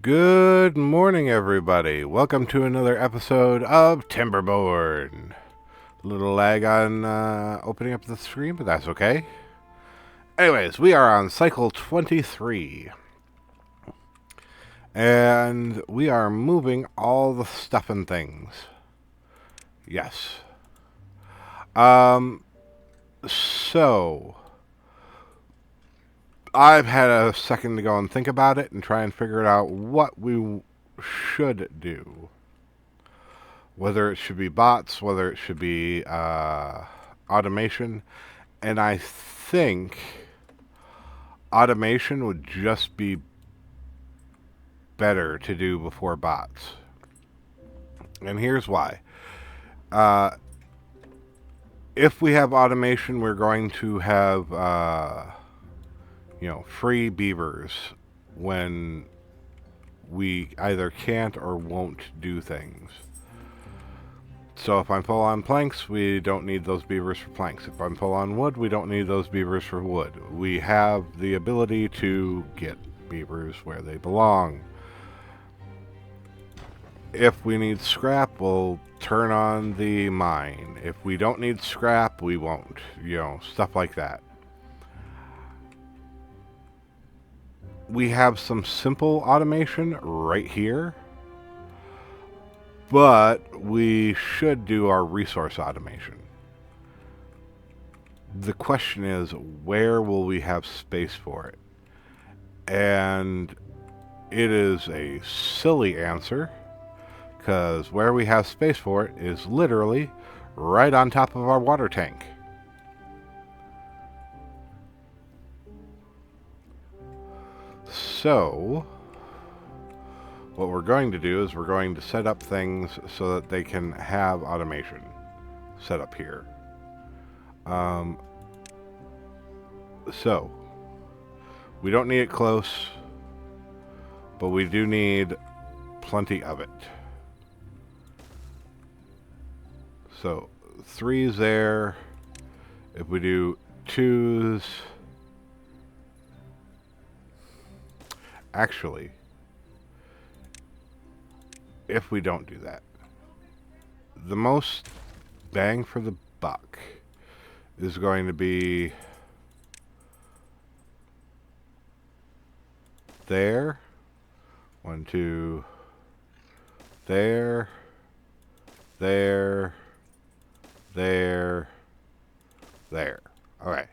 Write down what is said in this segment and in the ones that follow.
Good morning, everybody. Welcome to another episode of Timberborn. A little lag on opening up the screen, but that's okay. Anyways, we are on cycle 23. And we are moving all the stuff and things. Yes. So I've had a second to go and think about it and try and figure out what we should do. Whether it should be bots, whether it should be automation. And I think automation would just be better to do before bots. And here's why. If we have automation, we're going to have, free beavers when we either can't or won't do things. So if I'm full on planks, we don't need those beavers for planks. If I'm full on wood, we don't need those beavers for wood. We have the ability to get beavers where they belong. If we need scrap, we'll turn on the mine. If we don't need scrap, we won't. Stuff like that. We have some simple automation right here. But we should do our resource automation. The question is, where will we have space for it? And it is a silly answer, because where we have space for it is literally right on top of our water tank. So what we're going to do is we're going to set up things so that they can have automation set up here. So we don't need it close, but we do need plenty of it. So 3's there. If we do 2's, actually, if we don't do that, the most bang for the buck is going to be there, 1, 2, there, there, there, there. Okay.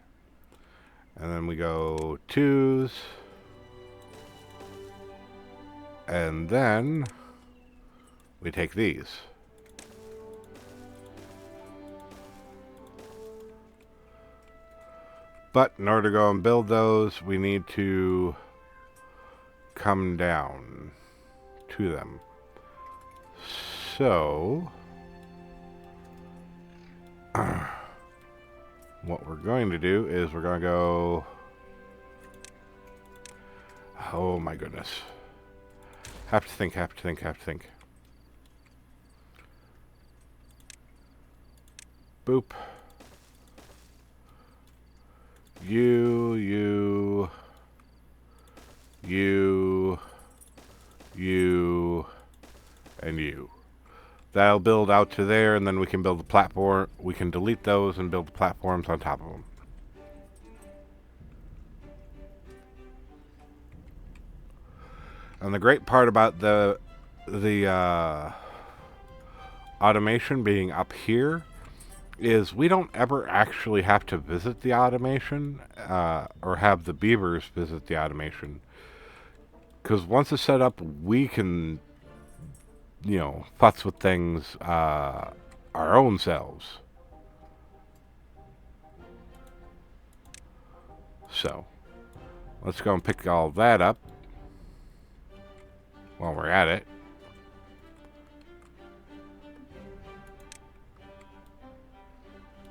And then we go 2's, and then we take these. But in order to go and build those, we need to come down to them. So what we're going to do is we're going to go... Oh my goodness. Have to think. Boop. You, and you. That'll build out to there, and then we can build the platform. We can delete those and build the platforms on top of them. And the great part about the automation being up here is we don't ever actually have to visit the automation or have the beavers visit the automation. Because once it's set up, we can, futz with things our own selves. So, let's go and pick all that up while we're at it.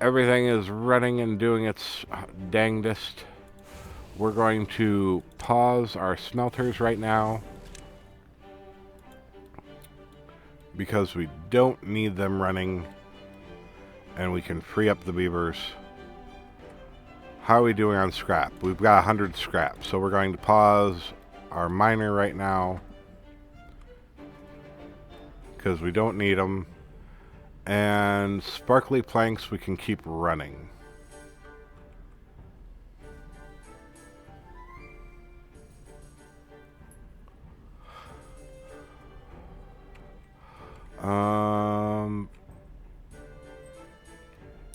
Everything is running and doing its dangdest. We're going to pause our smelters right now because we don't need them running, and we can free up the beavers. How are we doing on scrap? We've got 100 scrap, so we're going to pause our miner right now because we don't need them. And sparkly planks we can keep running.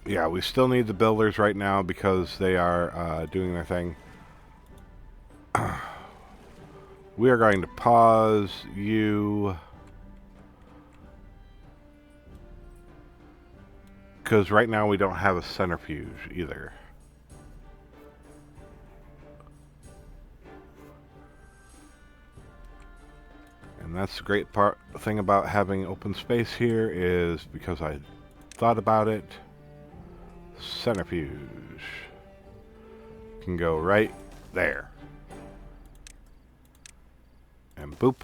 Yeah, we still need the builders right now because they are doing their thing. We are going to pause you because right now we don't have a centrifuge either. And that's the great thing about having open space here is because I thought about it. Centrifuge can go right there. And boop.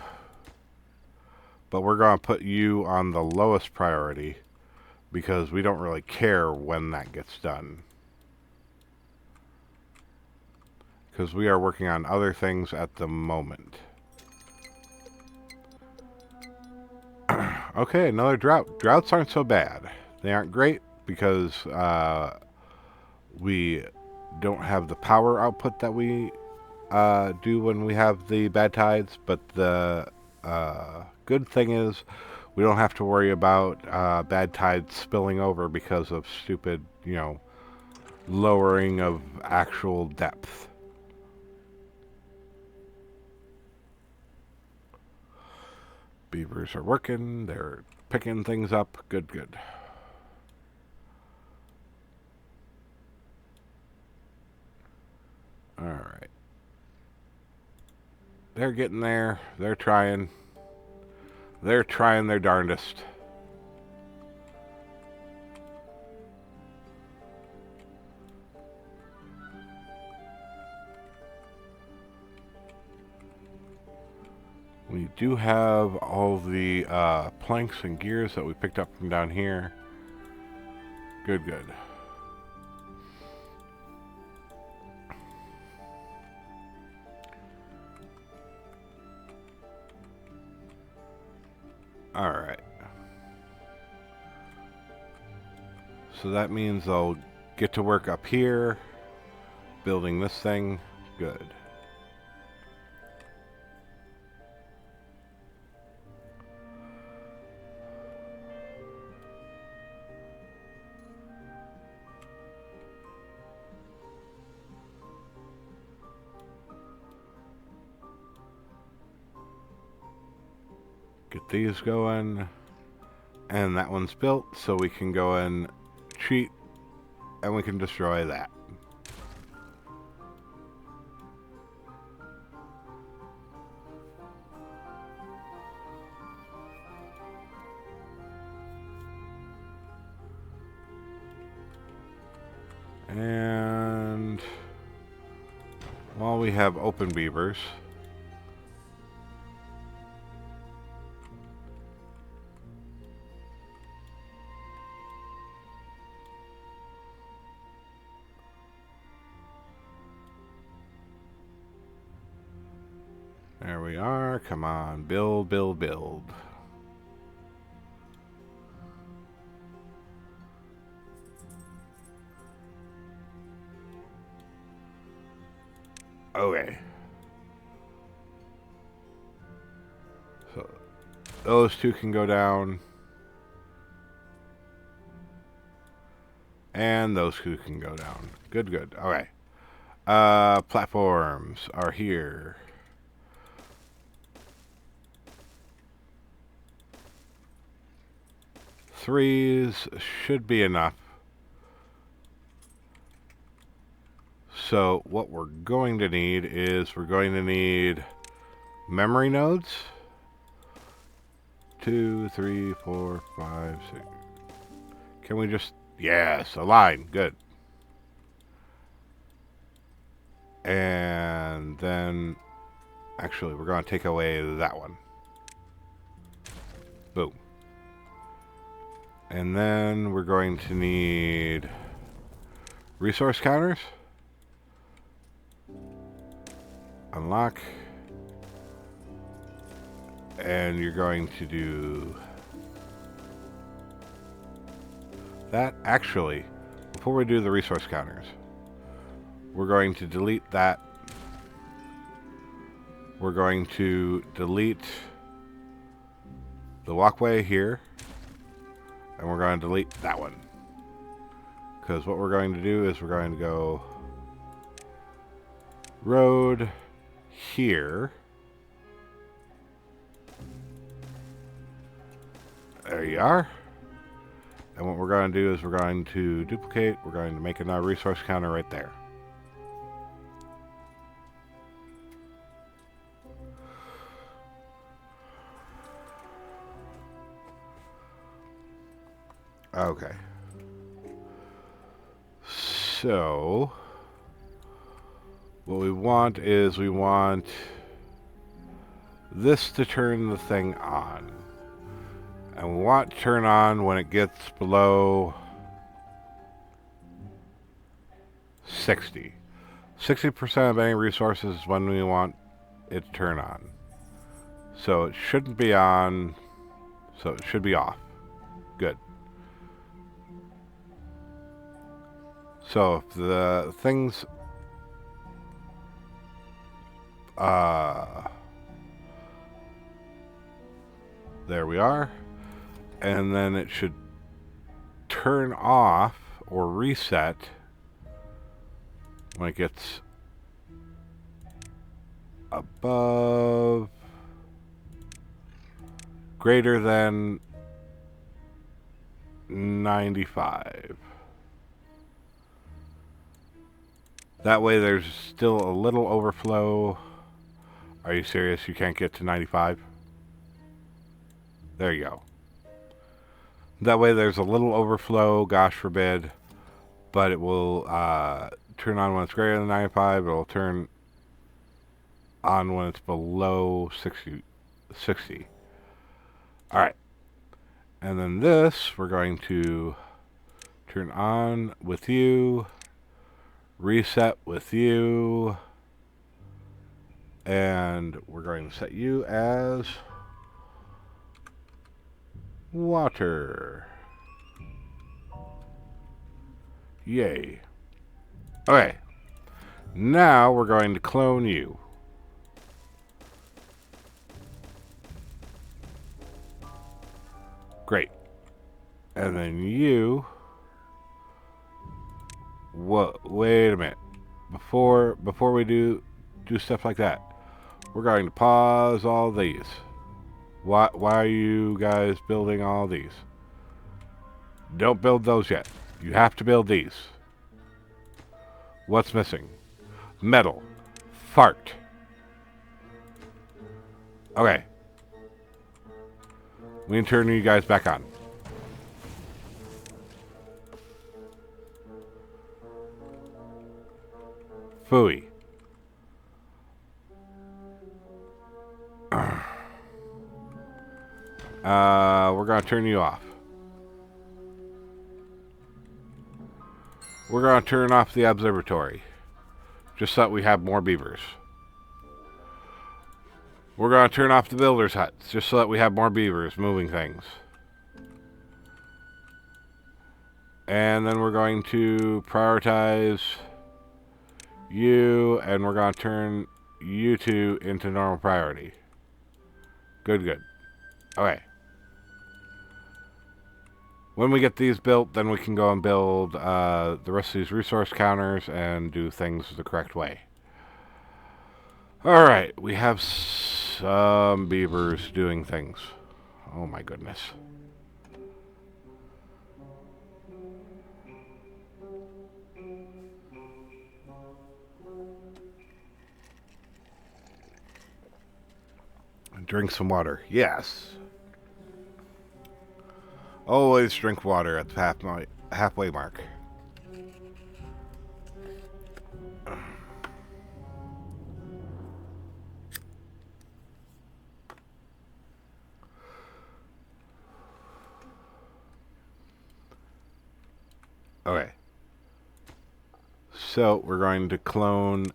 But we're going to put you on the lowest priority because we don't really care when that gets done. Because we are working on other things at the moment. Okay, another drought. Droughts aren't so bad. They aren't great because we don't have the power output that we do when we have the bad tides, but the good thing is we don't have to worry about bad tides spilling over because of stupid, lowering of actual depth. Beavers are working. They're picking things up. Good, good. All right. They're getting there. They're trying. They're trying their darndest. We do have all the planks and gears that we picked up from down here. Good, good. Alright. So that means I'll get to work up here, building this thing. Good. Get these going. And that one's built, so we can go and cheat, and we can destroy that. And while we have open beavers, there we are. Come on, build, build, build. Okay. So those two can go down. And those two can go down. Good, good. Okay. Platforms are here. Threes should be enough. So what we're going to need is we're going to need memory nodes. 2, 3, 4, 5, 6. Can we just... Yes, a line. Good. And then... Actually, we're going to take away that one. Boom. And then we're going to need... resource counters. Unlock. And you're going to do that. Actually, before we do the resource counters, we're going to delete that. We're going to delete the walkway here, and we're going to delete that one. Because what we're going to do is we're going to go road here. There you are. And what we're going to do is we're going to duplicate. We're going to make another resource counter right there. Okay. So, what we want is we want this to turn the thing on. And we want to turn on when it gets below 60. 60% of any resources is when we want it to turn on. So it shouldn't be on, so it should be off. Good. So if the things there we are. And then it should turn off or reset when it gets above greater than 95. That way there's still a little overflow. Are you serious? You can't get to 95? There you go. That way there's a little overflow, gosh forbid, but it will turn on when it's greater than 95. It'll turn on when it's below 60. Alright. And then this, we're going to turn on with you, reset with you, and we're going to set you as water. Yay. Okay. Now we're going to clone you. Great. And then you... wait a minute. Before we do stuff like that, we're going to pause all these. Why are you guys building all these? Don't build those yet. You have to build these. What's missing? Metal. Fart. Okay. We can turn you guys back on. Phooey. We're going to turn you off. We're going to turn off the observatory. Just so that we have more beavers. We're going to turn off the builder's huts. Just so that we have more beavers moving things. And then we're going to prioritize you. And we're going to turn you two into normal priority. Good. Okay. When we get these built, then we can go and build the rest of these resource counters and do things the correct way. Alright, we have some beavers doing things. Oh my goodness. Drink some water. Yes. Always drink water at the halfway mark. Okay. So we're going to clone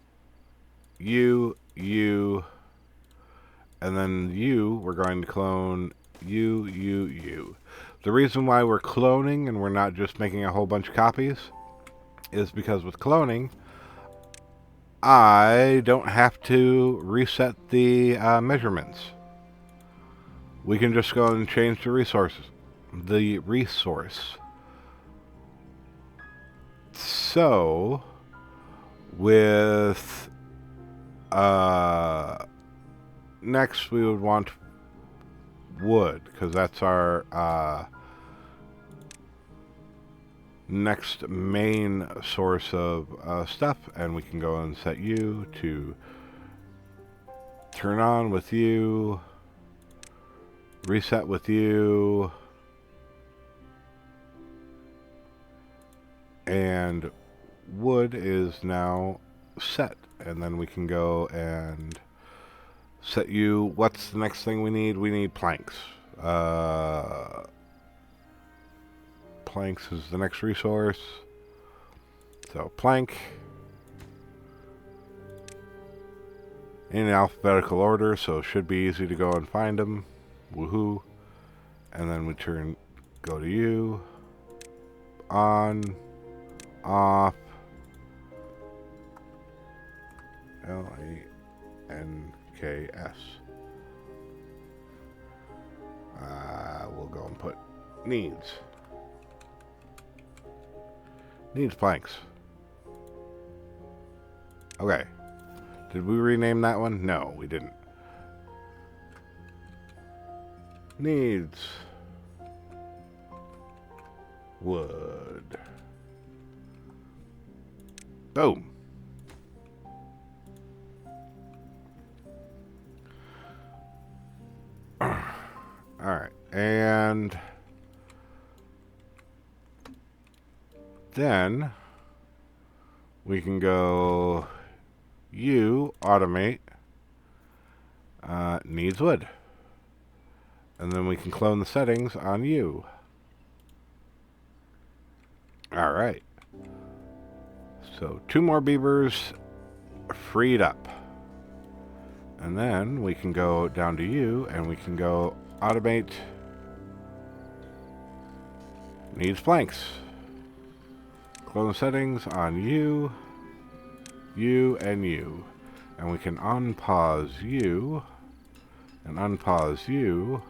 you, and then we're going to clone you. The reason why we're cloning and we're not just making a whole bunch of copies is because with cloning, I don't have to reset the measurements. We can just go and change the resource. So, with next we would want wood, because that's our next main source of stuff, and we can go and set you to turn on with you, reset with you, and wood is now set. And then we can go and set you. What's the next thing we need? We need planks. Planks is the next resource. So plank in alphabetical order, so it should be easy to go and find them. Woohoo. And then we go to you, on, off, L-A-N-K-S. We'll go and put needs planks. Okay. Did we rename that one? No, we didn't. Needs wood. Boom. Alright, and then we can go you automate needs wood, and then we can clone the settings on you. Alright, so 2 more beavers freed up, and then we can go down to you and we can go automate needs planks. Clone the settings on you, and you. And we can unpause you and unpause you,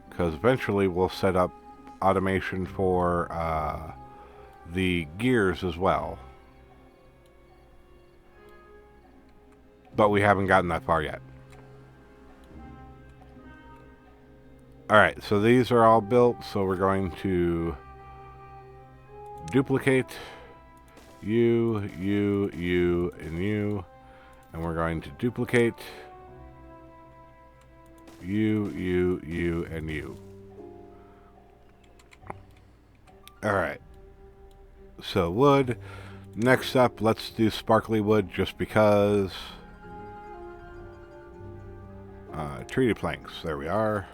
because eventually we'll set up automation for the gears as well. But we haven't gotten that far yet. Alright, so these are all built, so we're going to duplicate you, and you, and we're going to duplicate you, and you. Alright, so wood. Next up, let's do sparkly wood just because. Treaty planks, there we are.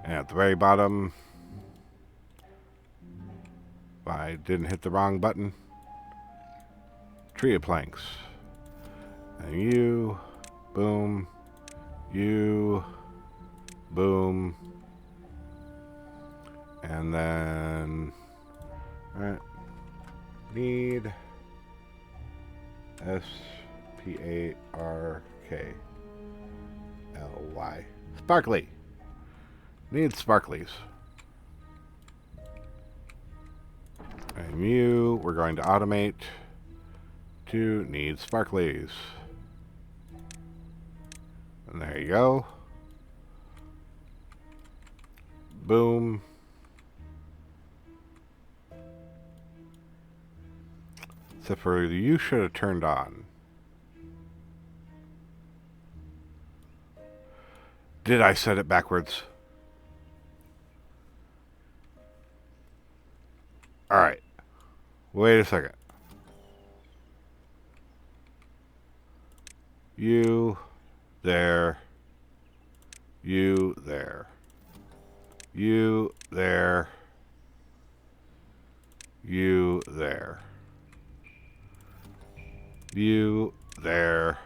And at the very bottom, I didn't hit the wrong button. Treated planks. And you, boom, you, boom. And then, alright, need SPARKLY. Sparkly. Need sparklies. And you, we're going to automate to need sparklies. And there you go. Boom. Except for you should have turned on. Did I set it backwards? Alright. Wait a second. You there. You there. You there. You there. You there.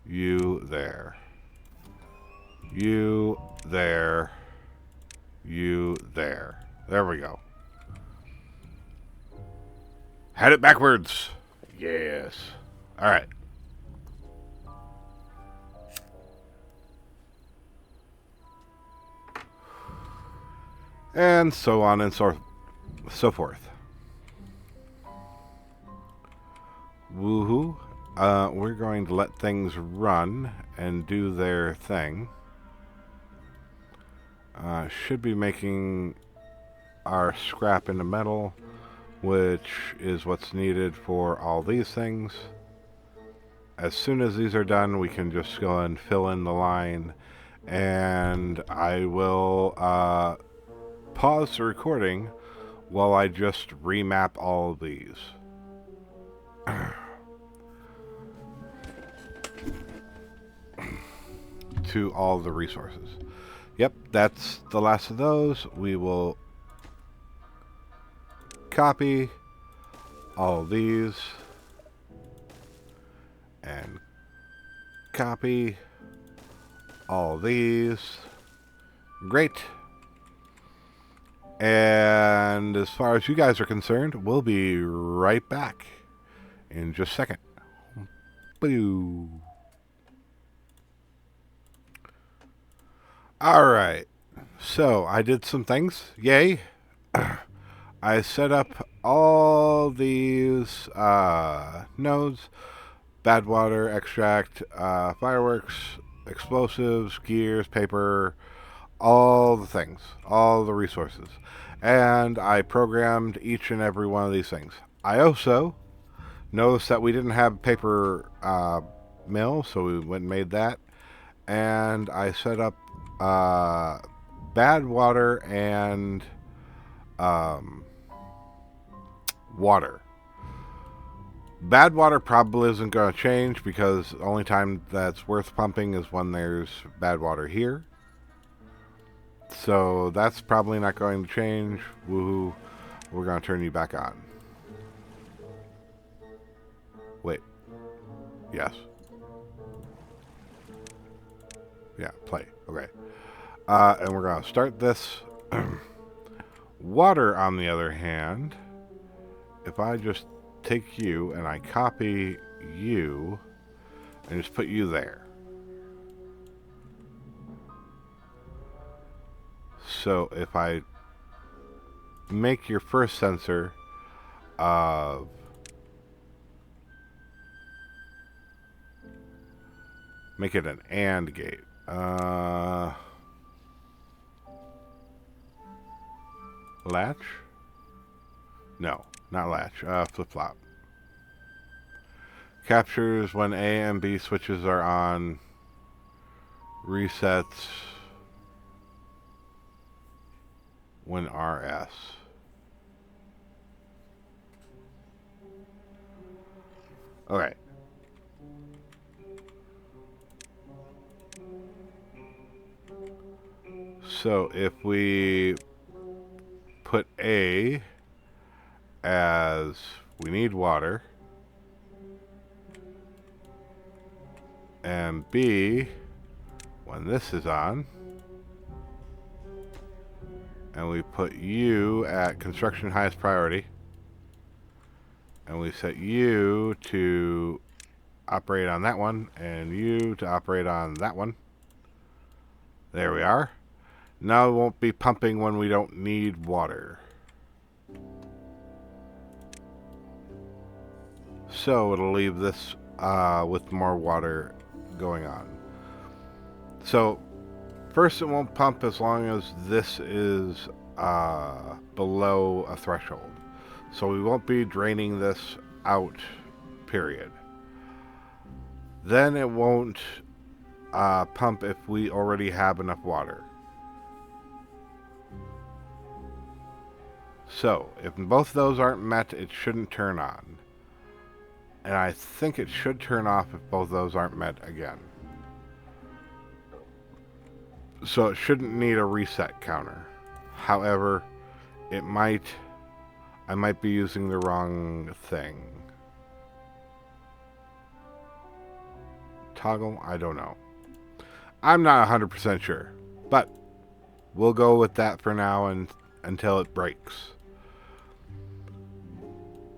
You there. You there. you there. There we go. Had it backwards. Yes. Alright. And so on and so forth. Woohoo. We're going to let things run and do their thing. Should be making our scrap into metal, which is what's needed for all these things. As soon as these are done, we can just go and fill in the line, and I will pause the recording while I just remap all of these. To all the resources. Yep, that's the last of those. We will copy all these and copy all these. Great. And as far as you guys are concerned, we'll be right back in just a second. Boo. Alright, so I did some things. Yay. I set up all these nodes. Bad water, extract, fireworks, explosives, gears, paper, all the things, all the resources. And I programmed each and every one of these things. I also noticed that we didn't have paper mill, so we went and made that. And I set up bad water and water. Bad water probably isn't going to change because the only time that's worth pumping is when there's bad water here. So that's probably not going to change. Woohoo. We're going to turn you back on. Wait. Yes. Yeah, play. Okay. And we're going to start this. Water, on the other hand, if I just take you and I copy you and just put you there. So if I make your first sensor make it an AND gate. Latch? No, not latch. Flip-flop. Captures when A and B switches are on. Resets when RS. Okay. So if we put A as we need water, and B when this is on, and we put you at construction highest priority, and we set you to operate on that one, and you to operate on that one. There we are. Now it won't be pumping when we don't need water. So it'll leave this with more water going on. So first it won't pump as long as this is below a threshold. So we won't be draining this out, period. Then it won't pump if we already have enough water. So, if both of those aren't met, it shouldn't turn on. And I think it should turn off if both of those aren't met again. So it shouldn't need a reset counter. However, I might be using the wrong thing. Toggle? I don't know. I'm not 100% sure. But We'll go with that for now and until it breaks.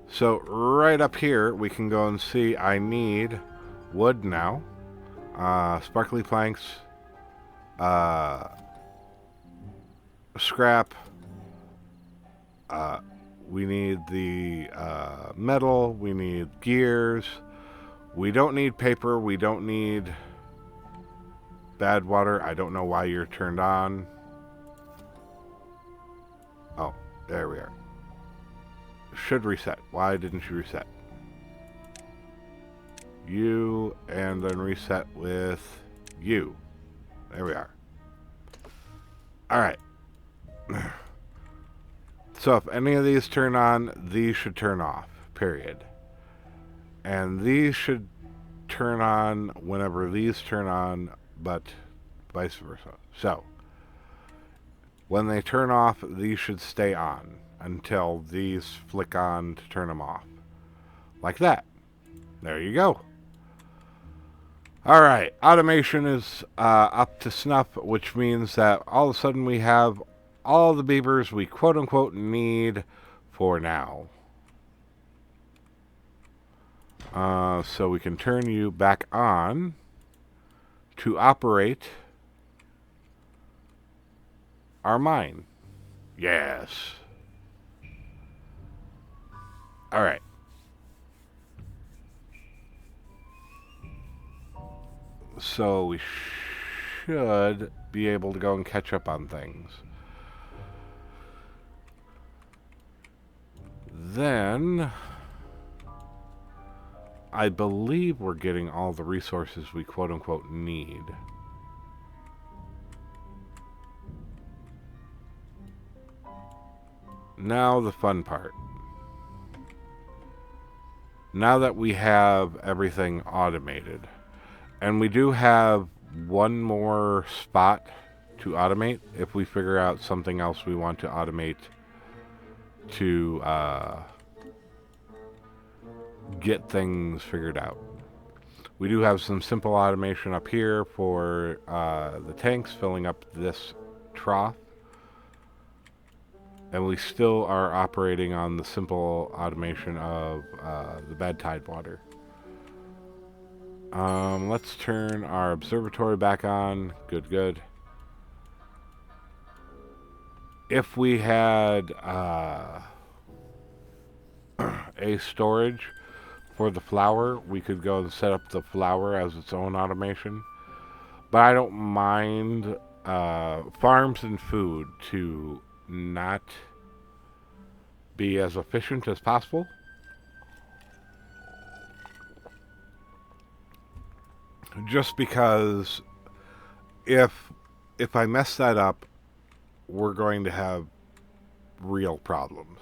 So right up here, we can go and see I need wood now, sparkly planks, scrap, we need the metal, we need gears, we don't need paper, we don't need bad water. I don't know why you're turned on. Oh, there we are. Should reset. Why didn't you reset? You, and then reset with you. There we are. Alright. So if any of these turn on, these should turn off. Period. And these should turn on whenever these turn on, but vice versa. So, when they turn off, these should stay on until these flick on to turn them off. Like that. There you go. Alright, automation is up to snuff, which means that all of a sudden we have all the beavers we quote-unquote need for now. So we can turn you back on to operate our mine. Yes. Alright. So we should be able to go and catch up on things. Then I believe we're getting all the resources we quote-unquote need. Now the fun part. Now that we have everything automated, and we do have one more spot to automate if we figure out something else we want to automate to get things figured out. We do have some simple automation up here for the tanks filling up this trough. And we still are operating on the simple automation of the bed tide water. Let's turn our observatory back on. Good, good. If we had a storage for the flour, we could go and set up the flour as its own automation. But I don't mind farms and food to not be as efficient as possible. Just because if I mess that up, we're going to have real problems.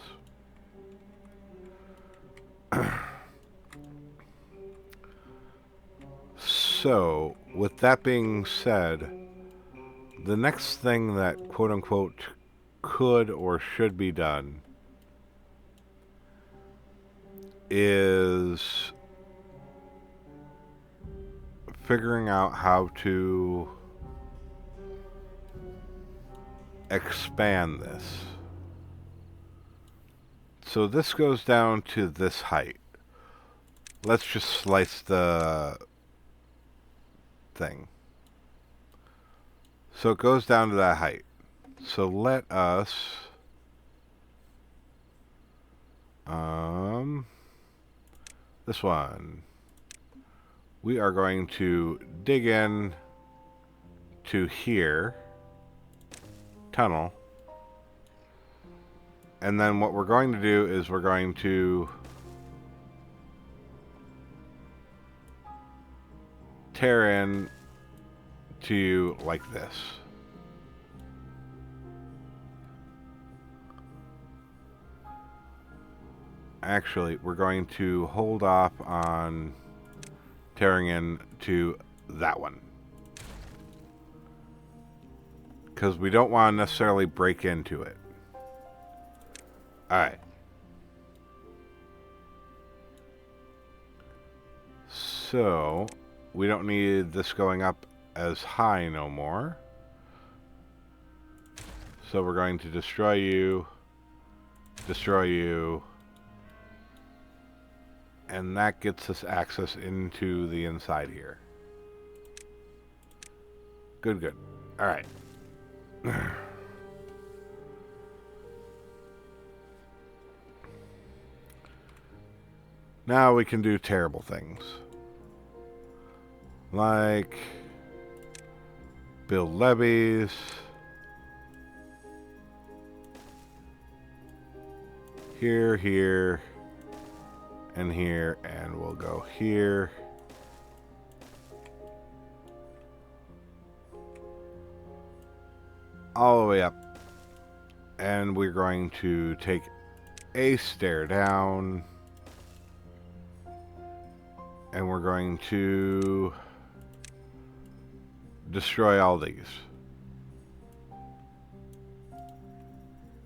So, with that being said, the next thing that quote-unquote could or should be done is figuring out how to expand this. So this goes down to this height. Let's just slice the thing. So it goes down to that height. So let us this one, we are going to dig in to here, tunnel, and then what we're going to do is we're going to tear in to like this. Actually, we're going to hold off on tearing in to that one, because we don't want to necessarily break into it. Alright. So, we don't need this going up as high no more. So we're going to destroy you, and that gets us access into the inside here. Good, good. All right. Now we can do terrible things. Like build levees. Here, here, and here, and we'll go here. All the way up. And we're going to take a stair down. And we're going to destroy all these.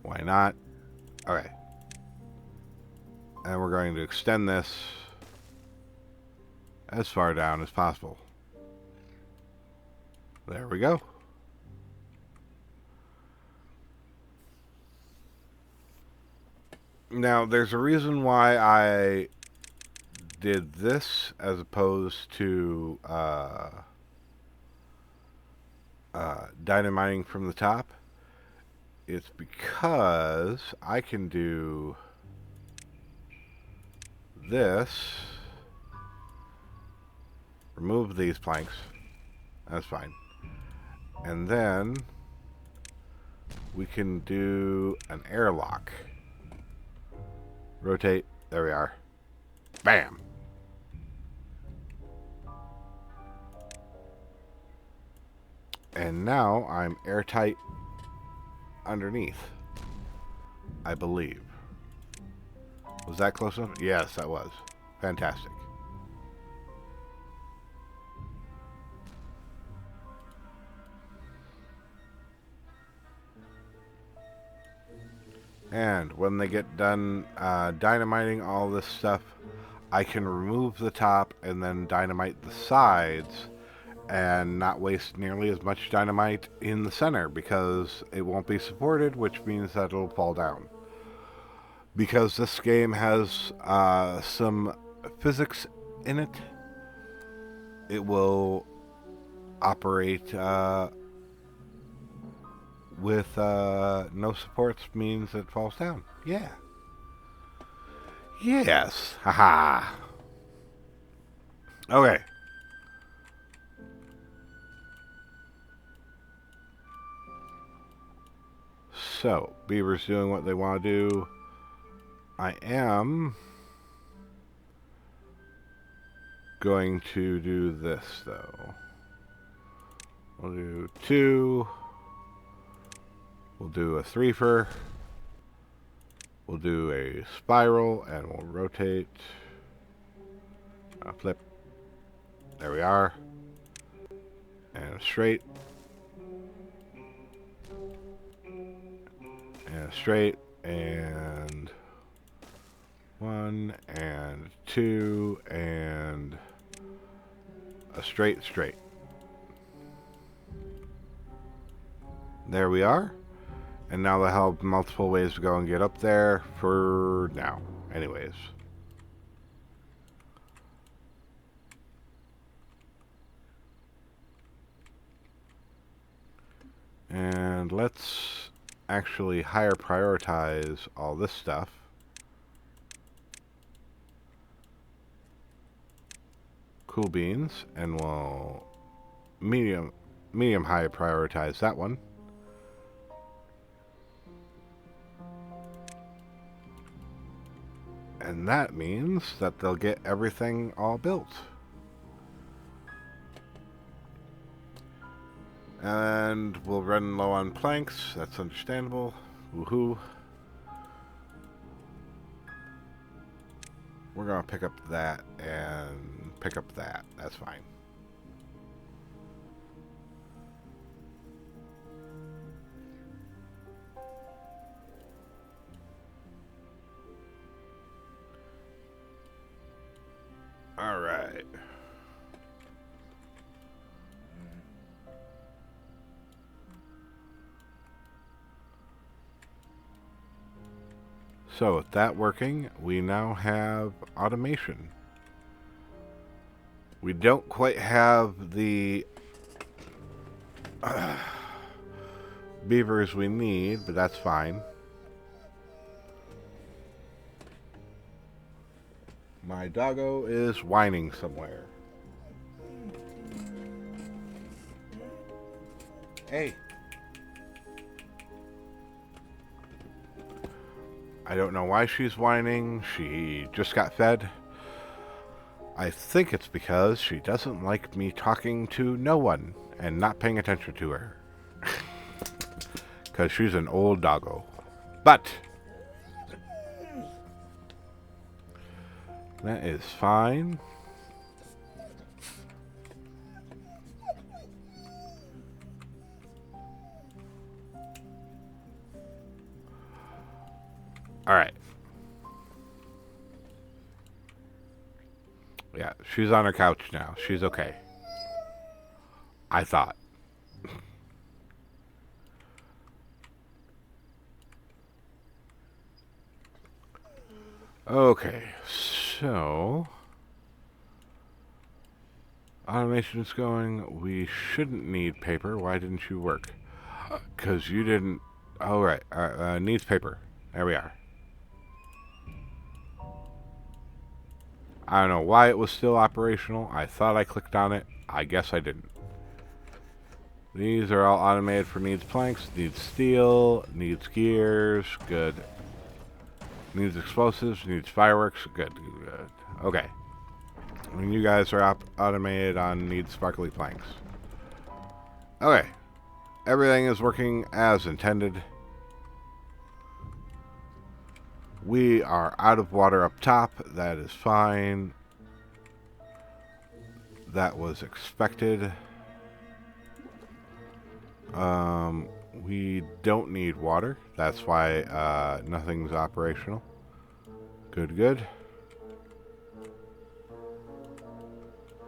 Why not? Okay. And we're going to extend this as far down as possible. There we go. Now, there's a reason why I did this as opposed to dynamiting from the top. It's because I can do this, remove these planks, that's fine, and then we can do an airlock. Rotate, there we are. Bam! And now I'm airtight underneath, I believe. Was that close enough? Yes, that was. Fantastic. And when they get done dynamiting all this stuff, I can remove the top and then dynamite the sides and not waste nearly as much dynamite in the center because it won't be supported, which means that it'll fall down. Because this game has some physics in it, it will operate with no supports means it falls down. Yeah. Yes. Haha. Okay. So, Beavers doing what they want to do. I am going to do this, though. We'll do 2. We'll do a 3-fer. We'll do a spiral, and we'll rotate. Flip. There we are. And straight. And straight. And 1 and 2 and a straight. There we are. And now they'll have multiple ways to go and get up there for now. Anyways. And let's actually higher prioritize all this stuff. Cool beans, and we'll medium high prioritize that one. And that means that they'll get everything all built. And we'll run low on planks. That's understandable. Woohoo. We're going to pick up that and pick up that. That's fine. All right. So with that working, we now have automation. We don't quite have the beavers we need, but that's fine. My doggo is whining somewhere. Hey. I don't know why she's whining. She just got fed. I think it's because she doesn't like me talking to no one and not paying attention to her. Because she's an old doggo. But that is fine. Alright. Yeah, she's on her couch now. She's okay. I thought. Okay, so automation's going. We shouldn't need paper. Why didn't you work? Because you didn't. Oh, right. Needs paper. There we are. I don't know why it was still operational. I thought I clicked on it. I guess I didn't. These are all automated for needs planks, needs steel, needs gears, good. Needs explosives, needs fireworks, good. Okay. And you guys are automated on needs sparkly planks. Okay. Everything is working as intended. We are out of water up top. That is fine. That was expected. We don't need water. That's why nothing's operational. Good, good.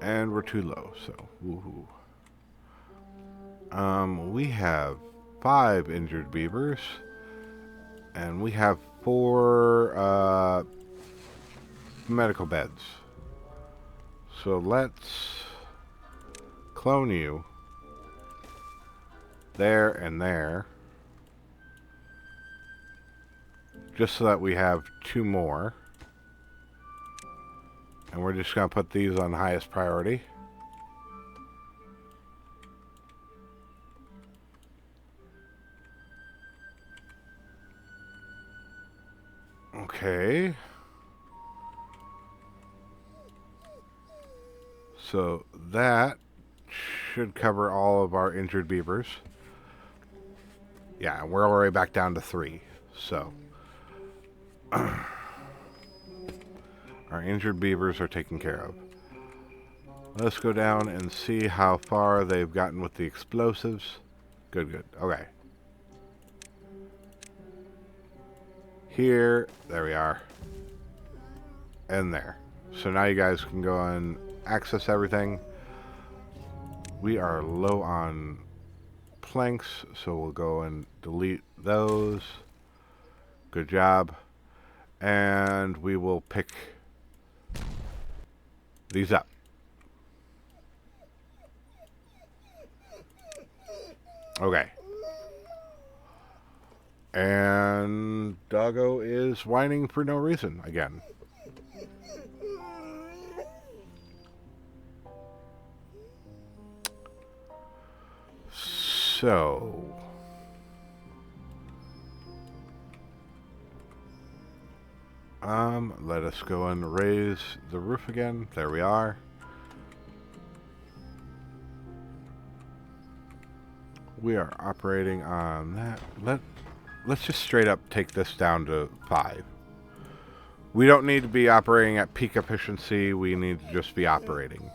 And we're too low, so woohoo. We have 5 injured beavers. And we have 4 medical beds. So let's clone you. There and there. Just so that we have 2 more. And we're just going to put these on highest priority. Okay. So that should cover all of our injured beavers. Yeah, we're already back down to 3. So our injured beavers are taken care of. Let's go down and see how far they've gotten with the explosives. Good, good. Okay. Here, there we are. And there. So now you guys can go and access everything. We are low on planks, so we'll go and delete those. Good job. And we will pick these up. Okay. And Doggo is whining for no reason again. So let us go and raise the roof again. There we are. We are operating on that. Let's just straight up take this down to 5. We don't need to be operating at peak efficiency. We need to just be operating.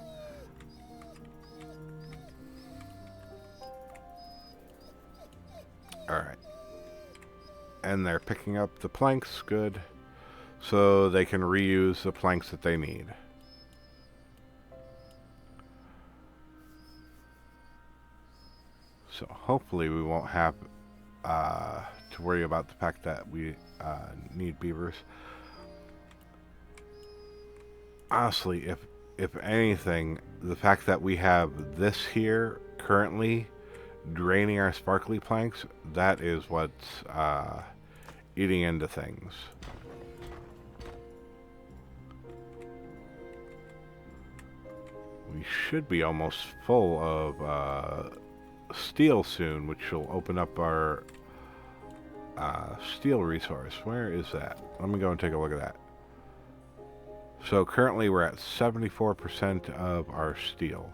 Alright. And they're picking up the planks. Good. So they can reuse the planks that they need. So hopefully we won't have to worry about the fact that we need beavers. Honestly, if anything, the fact that we have this here currently draining our sparkly planks, that is what's eating into things. We should be almost full of steel soon, which will open up our steel resource. Where is that? Let me go and take a look at that. So currently we're at 74% of our steel.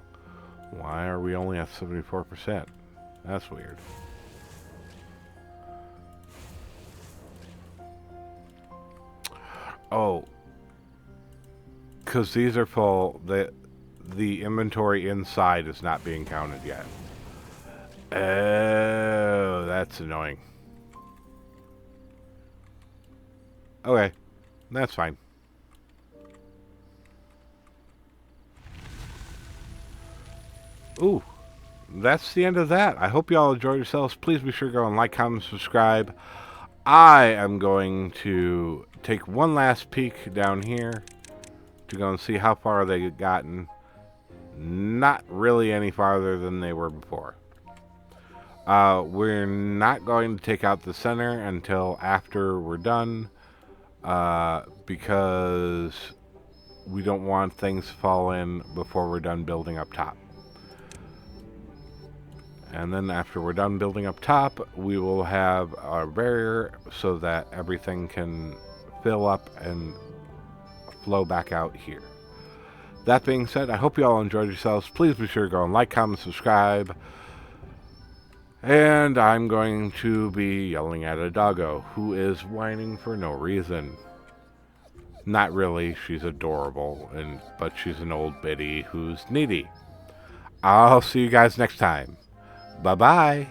Why are we only at 74%? That's weird. Oh, because these are full. The inventory inside is not being counted yet. Oh, that's annoying. Okay, that's fine. Ooh, that's the end of that. I hope you all enjoyed yourselves. Please be sure to go and like, comment, subscribe. I am going to take one last peek down here to go and see how far they've gotten. Not really any farther than they were before. We're not going to take out the center until after we're done, because we don't want things to fall in before we're done building up top. And then after we're done building up top, we will have our barrier so that everything can fill up and flow back out here. That being said, I hope you all enjoyed yourselves. Please be sure to go and like, comment, subscribe. And I'm going to be yelling at a doggo who is whining for no reason. Not really, she's adorable, but she's an old biddy who's needy. I'll see you guys next time. Bye-bye.